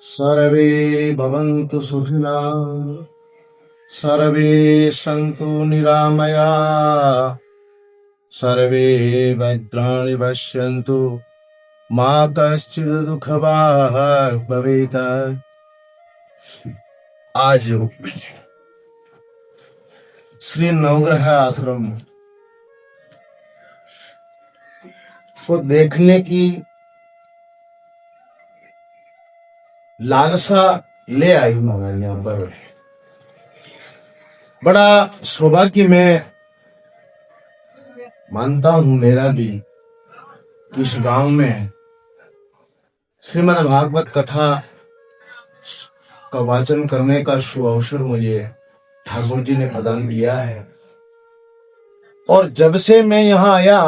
सर्वे भवन्तु सुखिनः सर्वे सन्तु निरामया सर्वे भद्राणि पश्यन्तु मा कश्चित् दुःखभाग् भवेत्। आज श्री नवग्रह आश्रम को देखने की लालसा ले आई मगर यहाँ पर बड़ा सौभाग्य मैं मानता हूं मेरा भी कि इस गांव में श्रीमद् भागवत कथा का वाचन करने का शुभ अवसर मुझे ठाकुर जी ने प्रदान किया है। और जब से मैं यहाँ आया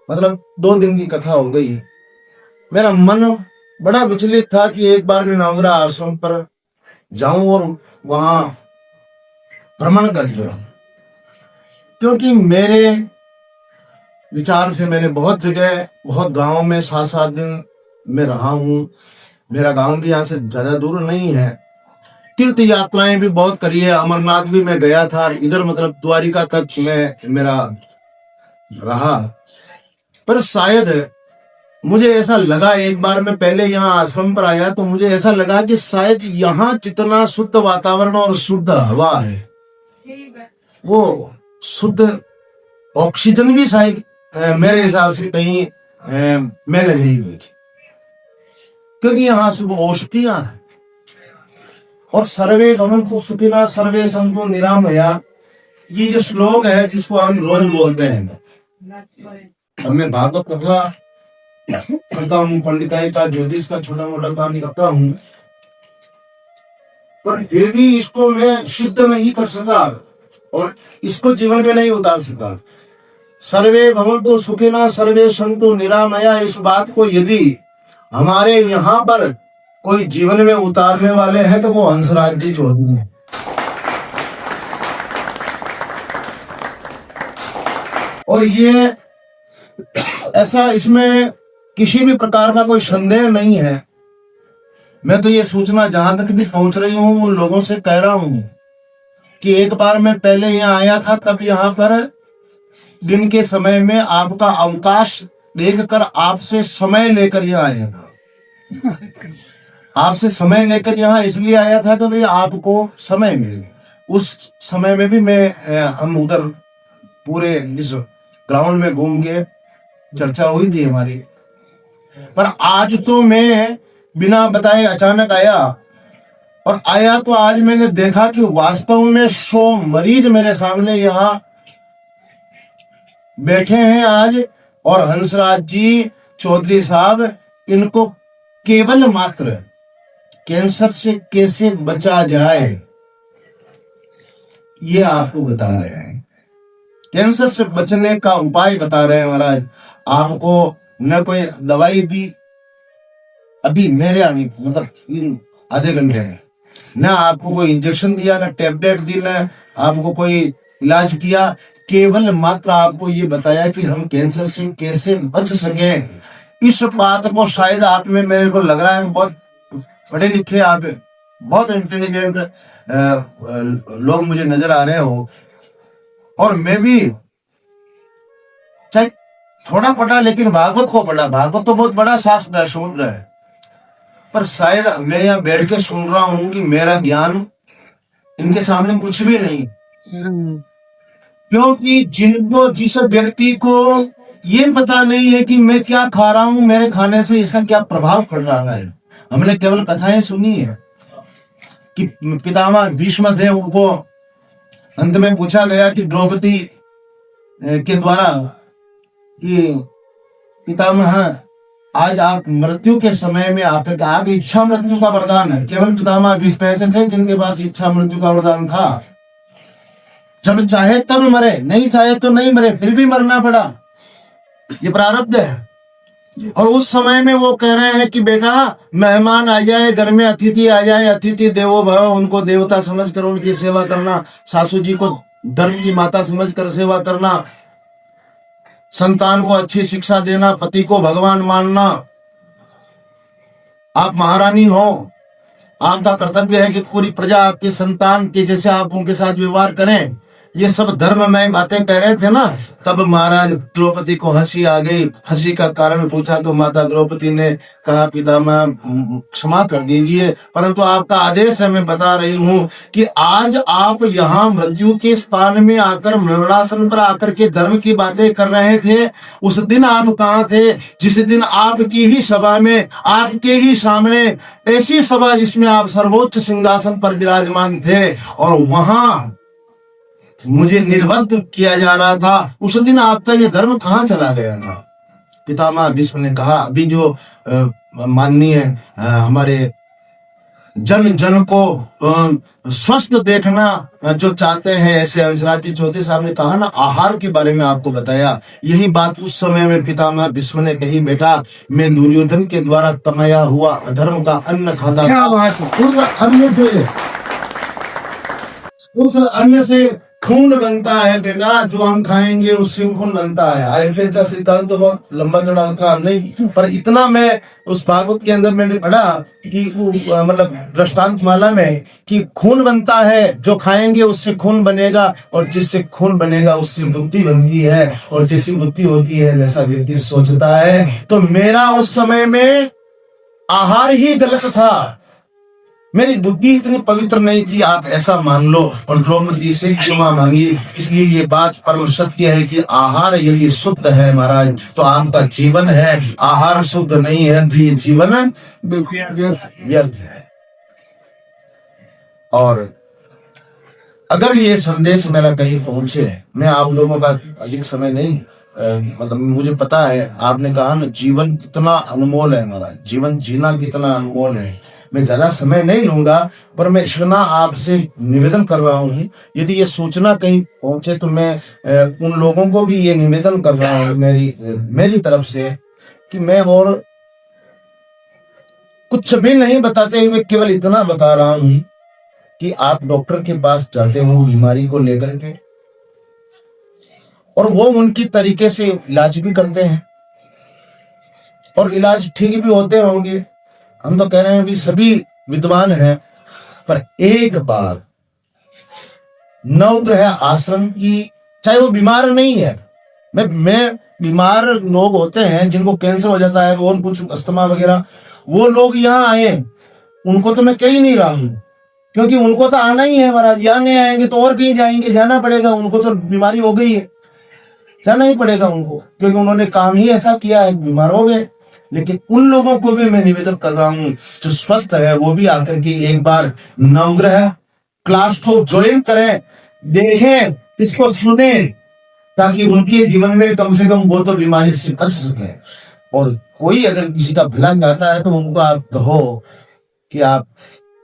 मतलब 2 दिन की कथा हो गई, मेरा मन बड़ा विचलित था कि एक बार मैं नवग्रह आश्रम पर जाऊं और वहां भ्रमण कर लूं, क्योंकि मेरे विचार से मैंने बहुत जगह बहुत गांवों में 7-7 दिन में रहा हूं। मेरा गांव भी यहाँ से ज्यादा दूर नहीं है। तीर्थ यात्राएं भी बहुत करी है। अमरनाथ भी मैं गया था, इधर मतलब द्वारिका तक मैं मेरा रहा। पर शायद मुझे ऐसा लगा, एक बार मैं पहले यहाँ आश्रम पर आया तो मुझे ऐसा लगा कि शायद यहाँ जितना शुद्ध वातावरण और शुद्ध हवा है, वो शुद्ध ऑक्सीजन भी शायद मेरे हिसाब से कहीं मैंने नहीं देखी, क्योंकि यहाँ से वो औषधियां हैं। और सर्वे भवन्तु सुखिनः सर्वे सन्तु निरामया, ये जो श्लोक है जिसको हम रोज बोलते हैं, मैं भागवत कथा करता हूँ, पंडिताई का ज्योतिष का छोटा मोटा काम करता हूँ, पर फिर भी इसको मैं सिद्ध नहीं कर सका और इसको जीवन में नहीं उतार सका। सर्वे भवन्तु सुखिनः सर्वे सन्तु निरामया, इस बात को यदि हमारे यहाँ पर कोई जीवन में उतारने वाले हैं तो वो हंसराज जी चौधरी हैं। और ये ऐसा, इसमें किसी भी प्रकार का कोई संदेह नहीं है। मैं तो ये सूचना जहां तक भी पहुंच रही हूं उन लोगों से कह रहा हूं कि एक बार मैं पहले यहाँ आया था, तब यहाँ पर दिन के समय में आपका अवकाश देखकर आपसे समय लेकर यहाँ आया था। आपसे समय लेकर यहाँ इसलिए आया था कि भाई आपको समय मिले। उस समय में भी हम उधर पूरे इस ग्राउंड में घूम के चर्चा हुई थी हमारी। पर आज तो मैं बिना बताए अचानक आया, और आया तो आज मैंने देखा कि वास्तव में 100 मरीज मेरे सामने यहाँ बैठे हैं आज। और हंसराज जी चौधरी साहब इनको केवल मात्र कैंसर से कैसे बचा जाए ये आपको बता रहे हैं। कैंसर से बचने का उपाय बता रहे हैं महाराज। आपको न कोई दवाई दी अभी मेरे आने मतलब आधे घंटे में, न आपको कोई इंजेक्शन दिया, न टेबलेट दी, न आपको कोई इलाज किया, केवल मात्र आपको ये बताया कि हम कैंसर से कैसे बच सके। इस बात को शायद आप में मेरे को लग रहा है बहुत पढ़े लिखे, आप बहुत इंटेलिजेंट लोग मुझे नजर आ रहे हो। और मैं भी चाहे थोड़ा पढ़ा लेकिन भागवत को पढ़ा। भागवत तो बहुत बड़ा शास्त्र है, समुद्र है, पर शायद मैं यहाँ बैठ के सुन रहा हूं कि मेरा ज्ञान इनके सामने कुछ भी नहीं। क्योंकि जिस व्यक्ति को ये पता नहीं है कि मैं क्या खा रहा हूं, मेरे खाने से इसका क्या प्रभाव पड़ रहा है। हमने केवल कथाएं सुनी है कि पितामह भीष्म थे, उनको अंत में पूछा गया कि द्रौपदी के द्वारा कि पितामह आज आप मृत्यु के समय में आप इच्छा मृत्यु का वरदान है। केवल पितामह भीष्म ऐसे थे जिनके पास इच्छा मृत्यु का वरदान था। जब चाहे तब मरे, नहीं चाहे तो नहीं मरे, फिर भी मरना पड़ा, ये प्रारब्ध है। और उस समय में वो कह रहे हैं कि बेटा मेहमान आ जाए, घर में अतिथि आ जाए, अतिथि देवो भव, उनको देवता समझकर उनकी सेवा करना, सासू जी को धर्म की माता समझकर सेवा करना, संतान को अच्छी शिक्षा देना, पति को भगवान मानना। आप महारानी हो आपका कर्तव्य है कि पूरी प्रजा आपके संतान के जैसे आप उनके साथ व्यवहार करें। ये सब धर्ममय बातें कह रहे थे ना, तब महाराज द्रौपदी को हंसी आ गई। हंसी का कारण पूछा तो माता द्रौपदी ने कहा, पितामह क्षमा कर दीजिए, परंतु आपका आदेश है, मैं बता रही हूँ कि आज आप यहाँ मृत्यु के स्थान में आकर, मरणासन पर आकर के धर्म की बातें कर रहे थे। उस दिन आप कहाँ थे? जिस दिन आपकी ही सभा में, आपके ही सामने ऐसी सभा जिसमें आप सर्वोच्च सिंहासन पर विराजमान थे और वहां मुझे निर्वस्त्र किया जा रहा था, उस दिन आपका ये धर्म कहाँ चला गया था? पितामह भीष्म ने कहा, अभी जो माननीय हमारे जन जन को स्वस्थ देखना जो चाहते हैं, ऐसे हंसराज जी चौधरी साहब ने कहा ना, आहार के बारे में आपको बताया। यही बात उस समय में पितामह भीष्म ने कही, बेटा मैं दुर्योधन के द्वारा कमाया हुआ अधर्म का अन्न खाता था। उस अन्न से खून बनता है बेटा, जो हम खाएंगे उससे खून बनता है। आयुर्वेद का सिद्धांत तो बहुत लंबा चौड़ा का नहीं, पर इतना मैं उस भागवत के अंदर मैंने पढ़ा कि मतलब दृष्टांत माला में कि खून बनता है, जो खाएंगे उससे खून बनेगा, और जिससे खून बनेगा उससे बुद्धि बनती है, और जैसी बुद्धि होती है वैसा व्यक्ति सोचता है। तो मेरा उस समय में आहार ही गलत था, मेरी बुद्धि इतनी पवित्र नहीं थी, आप ऐसा मान लो। और द्रौपदी से क्षमा मांगी। इसलिए ये बात परम सत्य है कि आहार यदि शुद्ध है महाराज तो आपका जीवन है, आहार शुद्ध नहीं है तो ये जीवन व्यर्थ है। और अगर ये संदेश मेरा कहीं पहुंचे, मैं आप लोगों का अधिक समय नहीं, मतलब मुझे पता है, आपने कहा ना जीवन कितना अनमोल है महाराज, जीवन जीना कितना अनमोल है। मैं ज्यादा समय नहीं लूंगा, पर मैं इतना आपसे निवेदन कर रहा हूँ, यदि ये सूचना कहीं पहुंचे तो मैं उन लोगों को भी ये निवेदन कर रहा हूँ मेरी तरफ से कि मैं और कुछ भी नहीं बताते हुए केवल इतना बता रहा हूँ कि आप डॉक्टर के पास जाते हो बीमारी को लेकर के, और वो उनकी तरीके से इलाज भी करते हैं और इलाज ठीक भी होते होंगे। हम तो कह रहे हैं भी सभी विद्वान हैं, पर एक बार नवग्रह आश्रम की, चाहे वो बीमार नहीं है, मैं बीमार लोग होते हैं जिनको कैंसर हो जाता है और कुछ अस्थमा वगैरह, वो लोग यहाँ आए, उनको तो मैं कह ही नहीं रहा हूँ, क्योंकि उनको तो आना ही है महाराज। यहाँ नहीं आएंगे तो और कहीं जाएंगे, जाना पड़ेगा उनको, तो बीमारी हो गई है, जाना ही पड़ेगा उनको, क्योंकि उन्होंने काम ही ऐसा किया है, बीमार हो गए। लेकिन उन लोगों को भी मैं निवेदन कर रहा हूँ जो स्वस्थ है, वो भी आकर के एक बार नवग्रह क्लास को ज्वाइन करें, देखें, इसको सुने, ताकि उनके जीवन में कम से कम वो तो बीमारी से बच सके। और कोई अगर किसी का भला चाहता है तो उनको आप कहो कि आप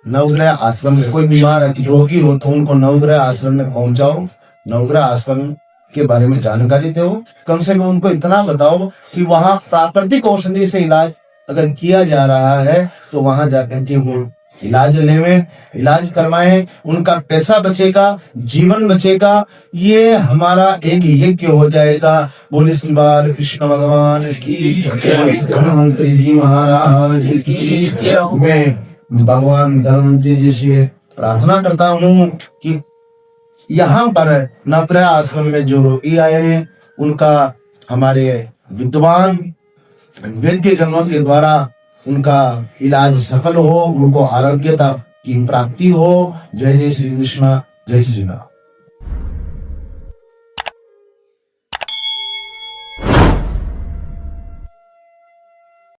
नवग्रह आश्रम में, कोई बीमार है, रोगी हो तो उनको नवग्रह आश्रम में पहुंचाओ, नवग्रह आश्रम के बारे में जानकारी दो, कम से कम उनको इतना बताओ कि वहां प्राकृतिक औषधि से इलाज अगर किया जा रहा है तो वहां जाकर के वो इलाज लेवें, इलाज करवाएं, उनका पैसा बचेगा, जीवन बचेगा, ये हमारा एक यज्ञ हो जाएगा। बोले श्री बाल कृष्ण भगवान की, धर्ममंत्री जी महाराज की। मैं भगवान धर्ममंत्री जी से प्रार्थना करता हूँ कि यहाँ पर नवग्रह आश्रम में जो रोगी आए हैं उनका हमारे विद्वान वैद्य जनों के द्वारा उनका इलाज सफल हो, उनको आरोग्यता की प्राप्ति हो। जय जय श्री कृष्ण, जय श्री राम।